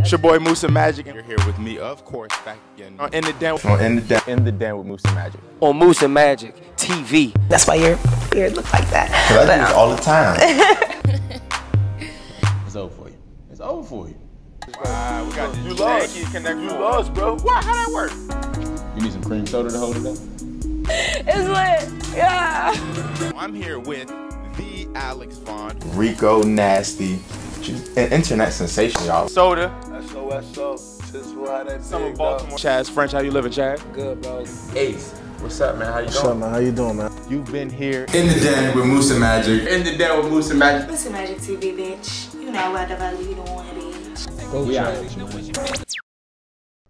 It's your boy MusaMajic, and you're here with me, of course, back again on In the Den with MusaMajic. On MusaMajicTV. That's why your beard looks like that. Cause I do this all the time. It's over for you. It's over for you. Wow, we got You lost. You lost, bro. What? How that work? You need some cream soda to hold it up? It's lit. Yeah. I'm here with the Alex Vaughn. Rico Nasty. She's an internet sensation, y'all. Soda. SO. Just why that Some of big Baltimore. Chaz French, how you living, Chaz? Good, bro. Ace, what's up, man? How you What's doing? up, man? How you doing, man? You've been here In the Den with MusaMajic. In the Den with MusaMajic. MusaMajicTV, bitch. You know whatever you doing, bitch. Go Chaz.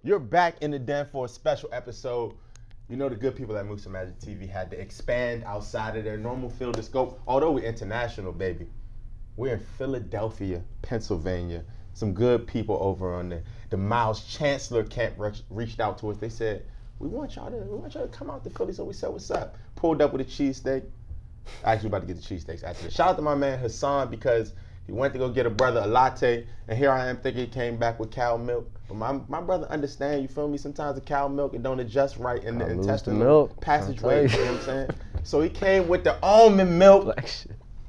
You're back in the Den for a special episode. You know the good people at MusaMajicTV had to expand outside of their normal field of scope. Although we're international, baby. We're in Philadelphia, Pennsylvania. Some good people over on the Miles Chancellor camp reached out to us. They said, we want y'all to come out to Philly. So we said, what's up? Pulled up with a cheesesteak. Actually about to get the cheesesteaks after this. Shout out to my man Hassan because he went to go get a brother a latte, and here I am thinking he came back with cow milk. But my brother understand, you feel me? Sometimes the cow milk, it don't adjust right in the intestinal passageway, you know what I'm saying? So he came with the almond milk.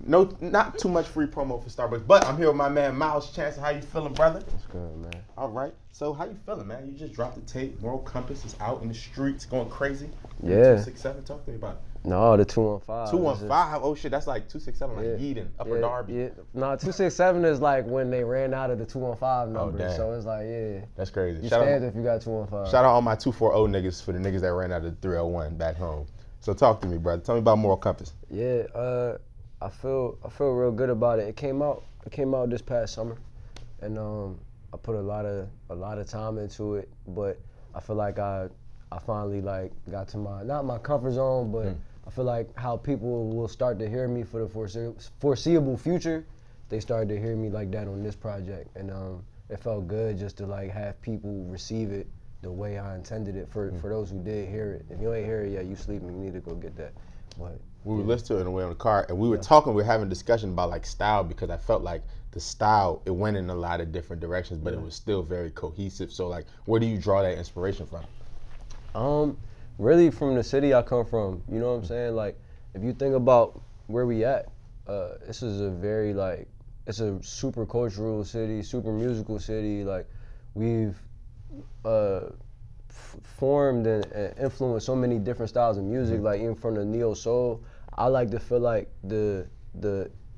No, not too much free promo for Starbucks, but I'm here with my man Miles Chancellor. How you feeling, brother? What's good, man? All right. So how you feeling, man? You just dropped the tape. Moral Compass is out in the streets, going crazy. Yeah. 267, talk to me about it. No, the 215. 215. Oh shit, that's like 267, like Yeadon, Upper Darby. Yeah. No, 267 is like when they ran out of the 215 number. Damn. So it's like, yeah. That's crazy. You Shout stand out, if you got 215. shout out all my 240 niggas for the niggas that ran out of 301 back home. So talk to me, brother. Tell me about Moral Compass. Yeah, I feel real good about it. It came out this past summer, and I put a lot of time into it. But I feel like I finally like got to not my comfort zone, but I feel like how people will start to hear me for the foreseeable future. They started to hear me like that on this project, and it felt good just to like have people receive it the way I intended it for those who did hear it. If you ain't hear it yet, you sleeping. You need to go get that. But we were listening to it on the way on the car, and we were talking, we were having a discussion about like style, because I felt like the style, it went in a lot of different directions, but it was still very cohesive. So like, where do you draw that inspiration from? Really from the city I come from, you know what I'm saying? Like, if you think about where we at, this is a very like, it's a super cultural city, super musical city. Like, we've formed and influenced so many different styles of music, like even from the neo soul. I like to feel like the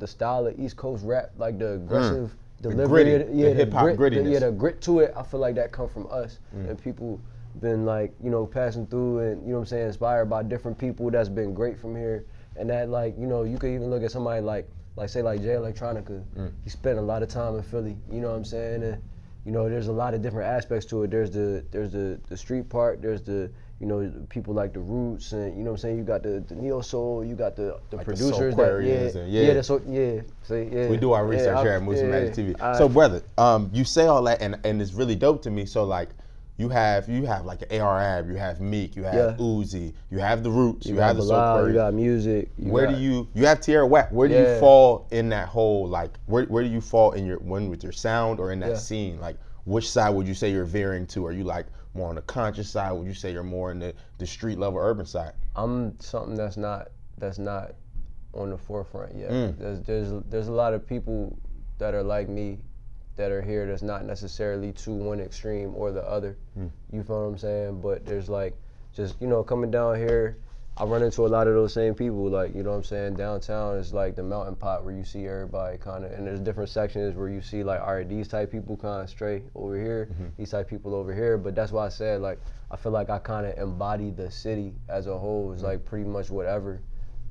style of East Coast rap, like the aggressive delivery, the hip hop grittiness. The grit to it. I feel like that come from us, and people been like, you know, passing through and, you know what I'm saying, inspired by different people that's been great from here. And that, like, you know, you could even look at somebody like say like Jay Electronica. He spent a lot of time in Philly, you know what I'm saying? And you know, there's a lot of different aspects to it. There's the street part, there's the, you know, people like the Roots, and you know what I'm saying, you got the neo soul, you got the like producers that we do our research here at MusaMajicTV. So brother, you say all that, and it's really dope to me. So like, you have like an AR-Ab, you have Meek, you have Uzi, you have the Roots, you have the Bilal, you got music. You have Tierra Whack. Where do you fall in that whole, like, where do you fall in your with your sound or in that scene? Like, which side would you say you're veering to? Are you like more on the conscious side? Would you say you're more in the street level urban side? I'm something that's not on the forefront yet. There's a lot of people that are like me that are here that's not necessarily to one extreme or the other. You feel what I'm saying? But there's like, just, you know, coming down here, I run into a lot of those same people, like, you know what I'm saying? Downtown is like the melting pot where you see everybody kind of, and there's different sections where you see like, all right, these type people kind of stray over here, these type people over here. But that's why I said, like, I feel like I kind of embody the city as a whole. It's like pretty much whatever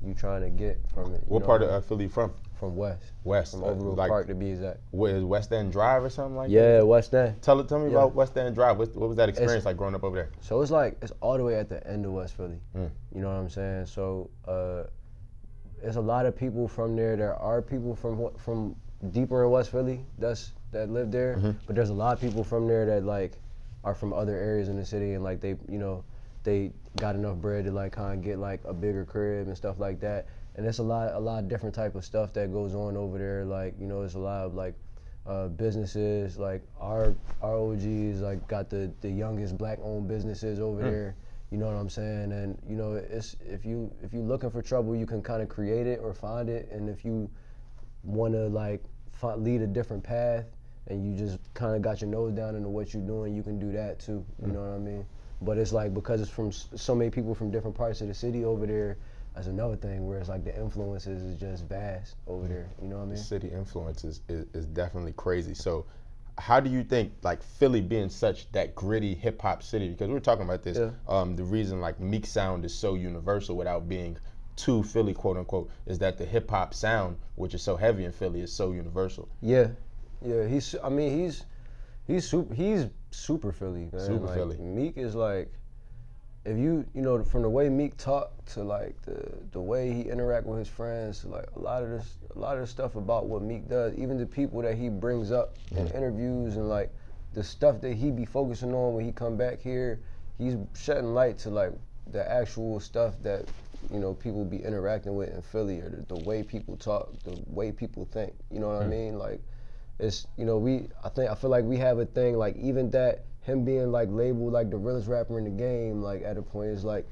you trying to get from it. What part of Philly you from? From West. From Overwood Park to be exact. What is West End Drive or something like that? Yeah, West End. Tell me about West End Drive. What was that experience like growing up over there? So it's like, it's all the way at the end of West Philly. You know what I'm saying? So there's a lot of people from there. There are people from deeper in West Philly that live there, but there's a lot of people from there that like are from other areas in the city, and like they, you know, they got enough bread to like kind of get like a bigger crib and stuff like that. And there's a lot of different type of stuff that goes on over there. Like, you know, there's a lot of like businesses. Like our OGs like got the youngest black-owned businesses over there. You know what I'm saying? And you know, it's if you looking for trouble, you can kind of create it or find it. And if you want to like lead a different path, and you just kind of got your nose down into what you're doing, you can do that too. You know what I mean? But it's like because it's from so many people from different parts of the city over there. That's another thing where it's like the influences is just vast over there. You know what I mean? The city influence is definitely crazy. So how do you think like Philly being such that gritty hip hop city, because we were talking about this, the reason like Meek sound is so universal without being too Philly, quote unquote, is that the hip hop sound, which is so heavy in Philly, is so universal. Yeah, he's super Philly, man. Super like, Philly. Meek is like, if you know, from the way Meek talk to like the way he interact with his friends, to like a lot of the stuff about what Meek does, even the people that he brings up in interviews and like the stuff that he be focusing on when he come back here, he's shedding light to like the actual stuff that, you know, people be interacting with in Philly, or the way people talk, the way people think. You know what I mean? Like, it's, you know, I feel like we have a thing, like even that him being like labeled like the realest rapper in the game, like at a point is like,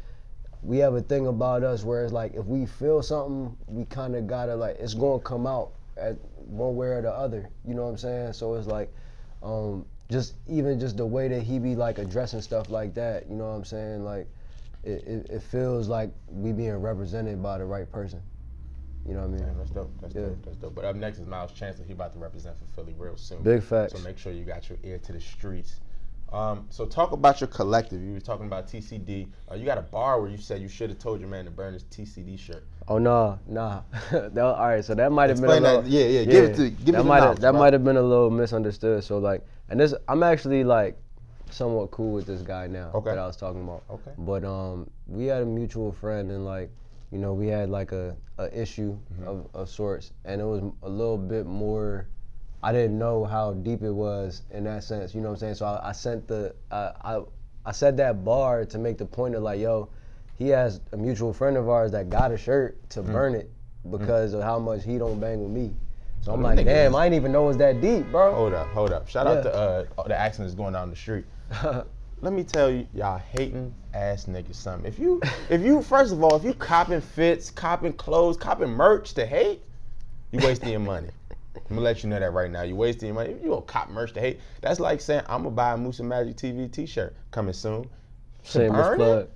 we have a thing about us where it's like, if we feel something, we kind of gotta like, it's gonna come out at one way or the other. You know what I'm saying? So it's like, just the way that he be like addressing stuff like that, you know what I'm saying? Like, it feels like we being represented by the right person. You know what I mean? Damn, that's dope. That's dope. But up next is Miles Chancellor. He about to represent for Philly real soon. Big facts. So make sure you got your ear to the streets. So talk about your collective. You were talking about TCD. You got a bar where you said you should have told your man to burn his TCD shirt. Oh nah. All right, so that might have been a little. Yeah. Give me the knowledge, that might have been a little misunderstood. So like, and this, I'm actually like somewhat cool with this guy now that I was talking about. Okay. But we had a mutual friend, and like, you know, we had like a issue of sorts, and it was a little bit more. I didn't know how deep it was in that sense, you know what I'm saying? So I sent I said that bar to make the point of like, yo, he has a mutual friend of ours that got a shirt to burn it because of how much he don't bang with me. So I'm like, damn, I didn't even know it was that deep, bro. Hold up. Shout out to the accidents going down the street. Let me tell you, y'all hating ass niggas something. If you first of all, if you copping fits, copping clothes, copping merch to hate, you wasting your money. I'm gonna let you know that right now. You wasting your money. If you gonna cop merch to hate, that's like saying I'm gonna buy a MusaMajicTV t-shirt coming soon. Shameless plug.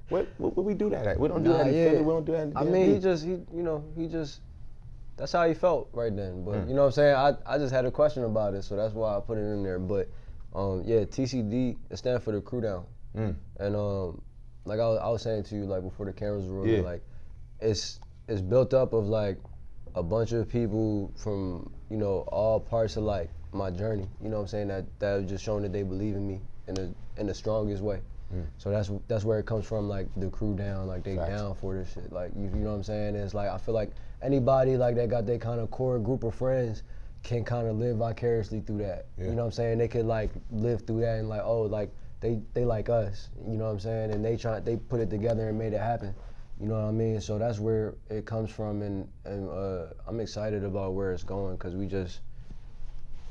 What we do that at? We don't do that in Philly. We don't do that in I mean, he just, that's how he felt right then. But you know what I'm saying? I just had a question about it, so that's why I put it in there. But yeah, TCD, it stands for the crew down. And like I was saying to you, like before the cameras were rolling, like it's built up of like a bunch of people from, you know, all parts of like my journey. You know what I'm saying? That have just shown that they believe in me in the strongest way. So that's where it comes from, like the crew down, like they down for this shit. Like you know what I'm saying? It's like I feel like anybody like that got their kind of core group of friends can kind of live vicariously through that. You know what I'm saying? They could like live through that and like, oh, like they like us. You know what I'm saying? And they put it together and made it happen. You know what I mean? So that's where it comes from, and I'm excited about where it's going because we just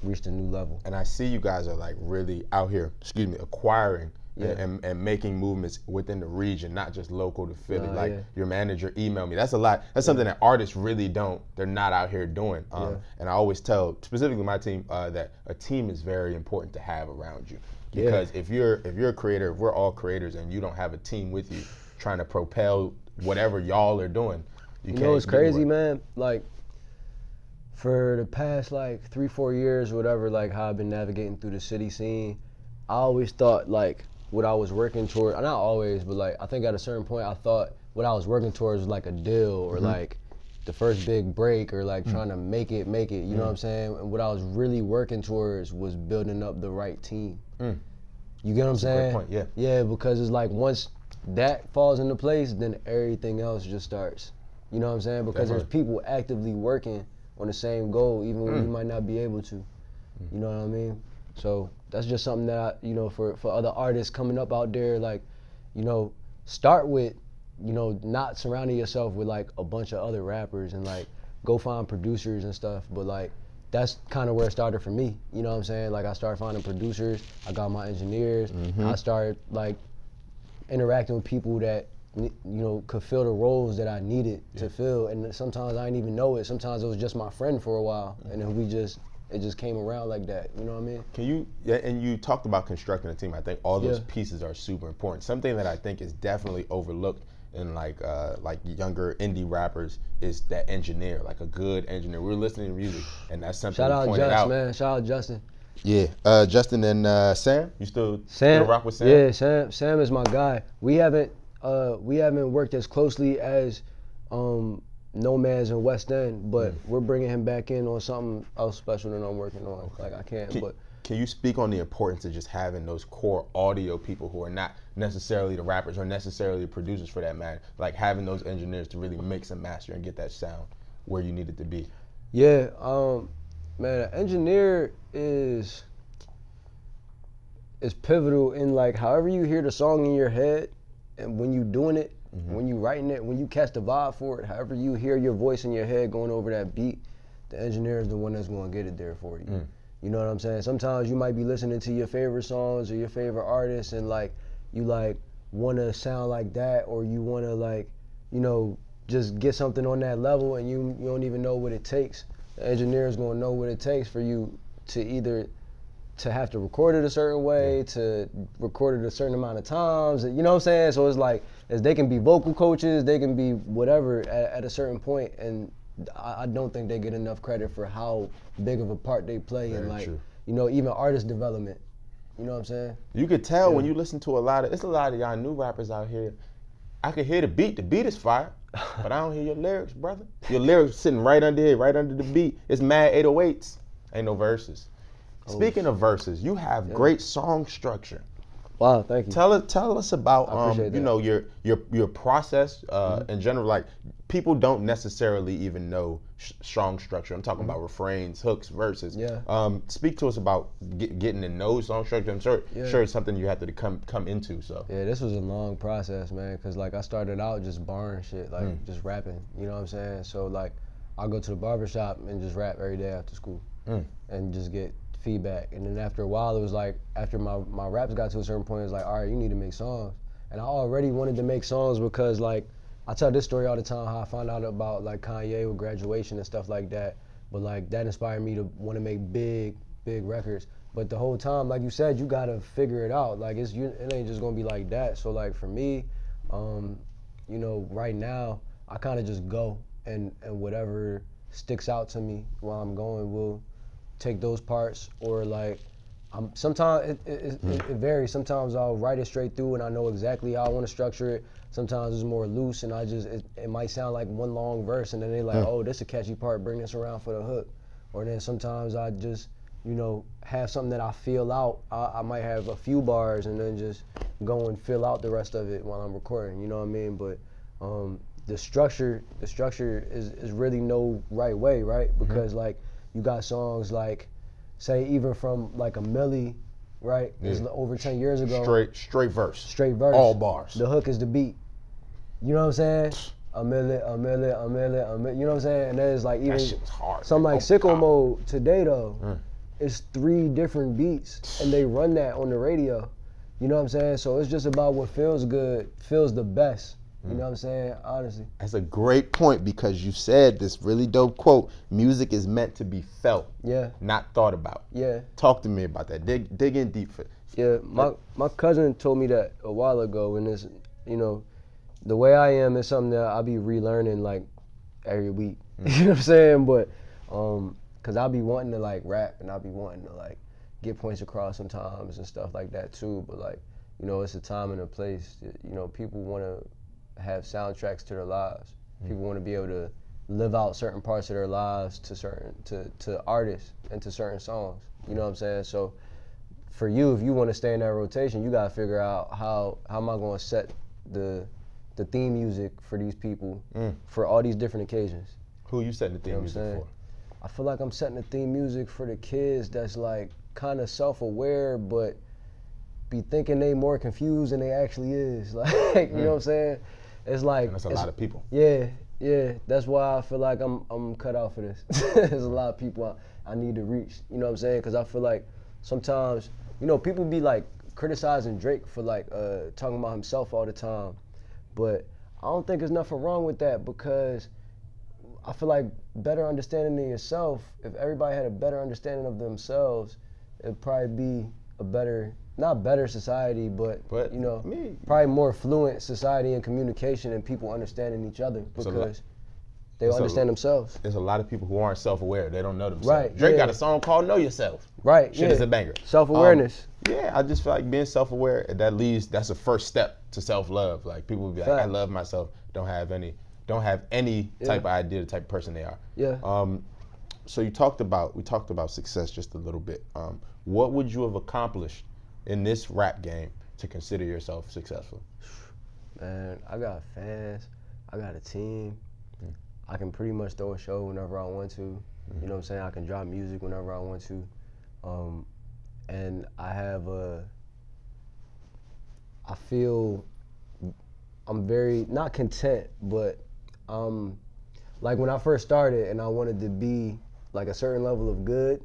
reached a new level. And I see you guys are like really out here, acquiring and making movements within the region, not just local to Philly. Your manager emailed me. That's a lot. That's something that artists really they're not out here doing. And I always tell, specifically my team, that a team is very important to have around you. Because if you're a creator, if we're all creators and you don't have a team with you trying to propel whatever y'all are doing, you can't. You know what's crazy, man? Like, for the past like 3-4 years or whatever, like how I've been navigating through the city scene, I always thought like what I was working toward, not always, but like I think at a certain point I thought what I was working towards was like a deal or like the first big break or like trying to make it, you know what I'm saying? And what I was really working towards was building up the right team. You get what I'm saying? Great point, Yeah, because it's like once that falls into place, then everything else just starts. You know what I'm saying? Because there's people actively working on the same goal, even when you might not be able to. You know what I mean? So that's just something that, you know, for other artists coming up out there, like, you know, start with, you know, not surrounding yourself with like a bunch of other rappers and like go find producers and stuff, but like that's kind of where it started for me. You know what I'm saying? Like I started finding producers, I got my engineers, I started like interacting with people that could fill the roles that I needed to fill, and sometimes I didn't even know it. Sometimes it was just my friend for a while, and then it just came around like that. You know what I mean? Can you? And you talked about constructing a team. I think all those pieces are super important. Something that I think is definitely overlooked in like younger indie rappers is that engineer, like a good engineer. We're listening to music, and that's something Shout out pointed Just, out. man. Shout out Justin. Yeah, Justin and Sam. You still rock with Sam? Yeah, Sam is my guy. We haven't worked as closely as Nomads and West End, but we're bringing him back in on something else special that I'm working on. Like I can't. Can you speak on the importance of just having those core audio people who are not necessarily the rappers or necessarily the producers for that matter, like having those engineers to really mix and master and get that sound where you need it to be? Yeah, man, an engineer is pivotal in like however you hear the song in your head, and when you doing it, when you writing it, when you catch the vibe for it, however you hear your voice in your head going over that beat, the engineer is the one that's going to get it there for you. You know what I'm saying? Sometimes you might be listening to your favorite songs or your favorite artists, and like you like want to sound like that, or you want to like, just get something on that level, and you don't even know what it takes. The engineer is going to know what it takes for you to either to have to record it a certain way, to record it a certain amount of times. You know what I'm saying? So it's like, as they can be vocal coaches, they can be whatever at a certain point, and I don't think they get enough credit for how big of a part they play in like, even artist development. You know what I'm saying? You could tell when you listen to it's a lot of y'all new rappers out here. I could hear the beat is fire, but I don't hear your lyrics, brother. Your lyrics sitting right under here, right under the beat. It's mad 808s, ain't no verses. Speaking of verses, you have great song structure. Wow, thank you. Tell us about your process in general. Like, people don't necessarily even know song structure. I'm talking about refrains, hooks, verses. Speak to us about getting to know song structure. I'm sure it's something you have to come into. So yeah, this was a long process, man. Cause like I started out just barring shit, like just rapping. You know what I'm saying? So like I go to the barbershop and just rap every day after school, and just get feedback. And then after a while, it was like, after my raps got to a certain point, it was like, all right, you need to make songs. And I already wanted to make songs because like, I tell this story all the time, how I found out about like Kanye with Graduation and stuff like that. But like, that inspired me to want to make big records. But the whole time, like you said, you gotta figure it out. Like it ain't just gonna be like that. So like for me, right now, I kind of just go and whatever sticks out to me while I'm going will take those parts, or like sometimes it varies. Sometimes I'll write it straight through and I know exactly how I want to structure it. Sometimes it's more loose and it might sound like one long verse, and then they're like, oh, this is a catchy part, bring this around for the hook. Or then sometimes I just have something that I feel out. I might have a few bars and then just go and fill out the rest of it while I'm recording, you know what I mean? But the structure is really no right way, right? Because like, you got songs like, say even from like a Millie, right? It's over 10 years ago. Straight verse. Straight verse. All bars. The hook is the beat. You know what I'm saying? A Millie, you know what I'm saying? And there's like even that shit was hard. something like Sicko Mode today though, it's 3 different beats and they run that on the radio. You know what I'm saying? So it's just about what feels good, feels the best. You know what I'm saying? Honestly. That's a great point, because you said this really dope quote, music is meant to be felt, not thought about. Talk to me about that. Dig in deep for it. Yeah, my cousin told me that a while ago, and it's, the way I am is something that I'll be relearning like every week. You know what I'm saying? But, cause I'll be wanting to like rap and I'll be wanting to like get points across sometimes and stuff like that too. But like, it's a time and a place. People want to have soundtracks to their lives. People want to be able to live out certain parts of their lives to artists and to certain songs. You know what I'm saying? So for you, if you want to stay in that rotation, you gotta figure out how am I gonna set the theme music for these people for all these different occasions. Who you setting the theme music for? I feel like I'm setting the theme music for the kids that's like kind of self-aware, but be thinking they more confused than they actually is. Like, you know what I'm saying? It's like, and that's a lot of people. Yeah. That's why I feel like I'm cut out for this. There's a lot of people I need to reach. You know what I'm saying? Because I feel like sometimes, you know, people be like criticizing Drake for like talking about himself all the time, but I don't think there's nothing wrong with that, because I feel like better understanding of yourself, if everybody had a better understanding of themselves, it'd probably be a better, not better society, but you know, probably more fluent society and communication and people understanding each other, because they understand themselves. There's a lot of people who aren't self-aware. They don't know themselves. Right, Drake got a song called Know Yourself. Right, Shit is a banger. Self-awareness. Yeah, I just feel like being self-aware, that's a first step to self-love. Like people will be like, I love myself, don't have any type of idea, the type of person they are. Yeah. So we talked about success just a little bit. What would you have accomplished in this rap game to consider yourself successful? Man, I got fans, I got a team. I can pretty much throw a show whenever I want to. You know what I'm saying? I can drop music whenever I want to. And I have I feel I'm very, not content, but like when I first started and I wanted to be like a certain level of good,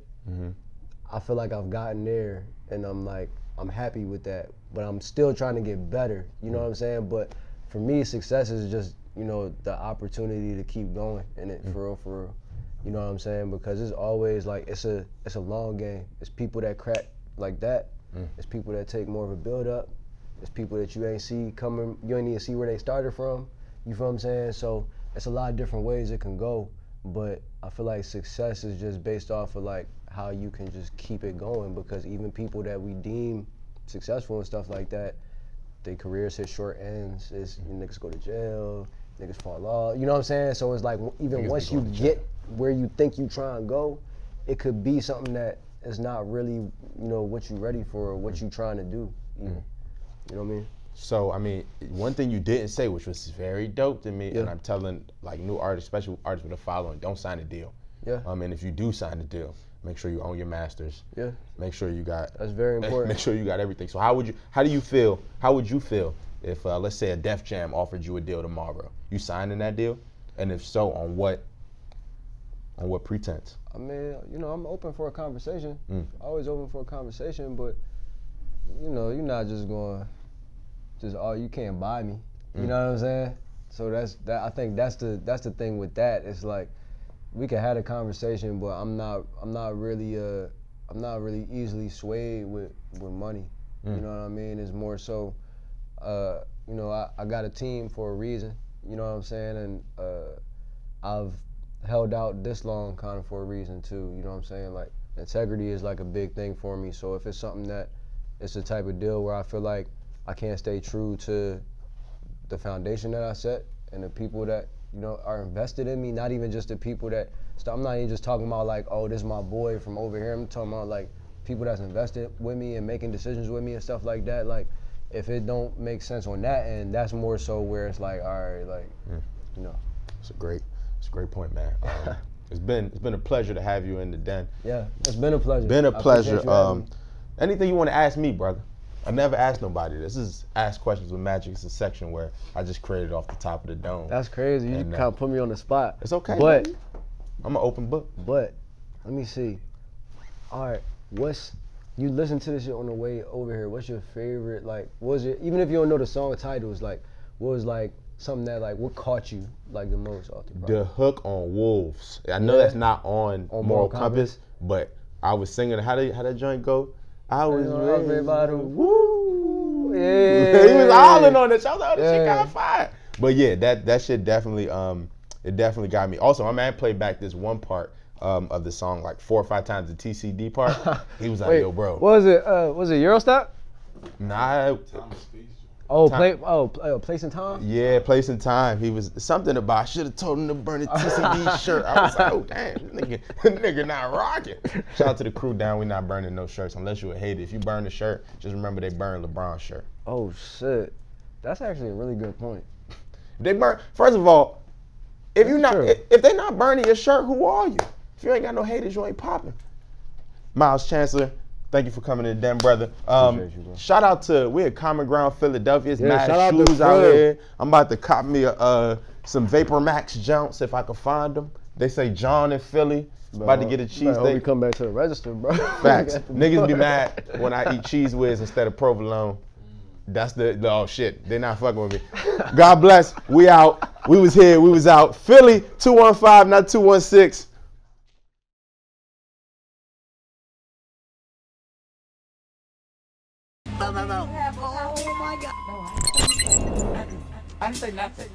I feel like I've gotten there, and I'm happy with that, but I'm still trying to get better, you know what I'm saying? But for me, success is just, you know, the opportunity to keep going in it, for real. You know what I'm saying? Because it's always like, it's a long game. It's people that crack like that. It's people that take more of a build up. It's people that you ain't see coming, you ain't even see where they started from. You feel what I'm saying? So it's a lot of different ways it can go, but I feel like success is just based off of like how you can just keep it going, because even people that we deem successful and stuff like that, their careers hit short ends. Niggas go to jail, niggas fall off, you know what I'm saying? So it's like, even once you get where you think you try and go, it could be something that is not really, you know, what you ready for or what you trying to do even. You know what I mean? So, I mean, one thing you didn't say, which was very dope to me, and I'm telling like new artists, especially artists with a following, don't sign a deal. Yeah. And if you do sign a deal, make sure you own your masters. Yeah. Make sure you got. That's very important. Make sure you got everything. So how would you feel if let's say a Def Jam offered you a deal tomorrow? You signing that deal? And if so, on what pretense? I mean, you know, I'm open for a conversation. Always open for a conversation, but you know, you're not just going, you can't buy me. You know what I'm saying? So I think that's the thing with that. It's like, we can have a conversation, but I'm not really easily swayed with money. You know what I mean? It's more so, you know, I got a team for a reason. You know what I'm saying? And I've held out this long kind of for a reason too. You know what I'm saying? Like, integrity is like a big thing for me. So if it's something that it's the type of deal where I feel like I can't stay true to the foundation that I set and the people that, you know, are invested in me, not even just the people that, I'm not even just talking about like, oh, this is my boy from over here. I'm talking about like people that's invested with me and making decisions with me and stuff like that. Like, if it don't make sense on that end, that's more so where it's like, all right, like, you know. It's a great point, man. It's been a pleasure to have you in the den. Yeah, it's been a pleasure. Been a pleasure. Anything you want to ask me, brother? I never asked nobody. This is Ask Questions with Magic. It's a section where I just created off the top of the dome. That's crazy. You kind of put me on the spot. It's okay, but baby. I'm an open book. But let me see. All right, you listen to this shit on the way over here. What's your favorite, like, even if you don't know the song titles, like, what was like something that, like, what caught you like the most off the project? The hook on Wolves. I know that's not on Moral Compass, but I was singing, how that joint go? I was ready by the woo. Yeah. He was hollering on it. So I was like, oh, this shit got fire. But yeah, that shit definitely, it definitely got me. Also, my man played back this one part of the song like 4 or 5 times, the TCD part. He was like, yo, bro. Was it Eurostep? Nah. Place and Time? Yeah, Place and Time. He was something about, I should have told him to burn the TCD shirt. I was like, oh, damn, nigga not rocking. Shout out to the crew down. We not burning no shirts unless you a hater. If you burn the shirt, just remember they burned LeBron's shirt. Oh, shit. That's actually a really good point. They burn, first of all, if they're not burning your shirt, who are you? If you ain't got no haters, you ain't popping. Miles Chancellor, thank you for coming to the den, brother. Shout out to, we're at Common Ground, Philadelphia. It's mad shoes out here. I'm about to cop me some Vapor Max jumps if I can find them. They say John in Philly. About to get a cheese I hope we steak. come back to the register, bro. Facts. Niggas be mad when I eat Cheese Whiz instead of Provolone. That's the oh shit. They're not fucking with me. God bless. We out. We was here. We was out. Philly 215, not 216. Oh my God. I didn't say nothing.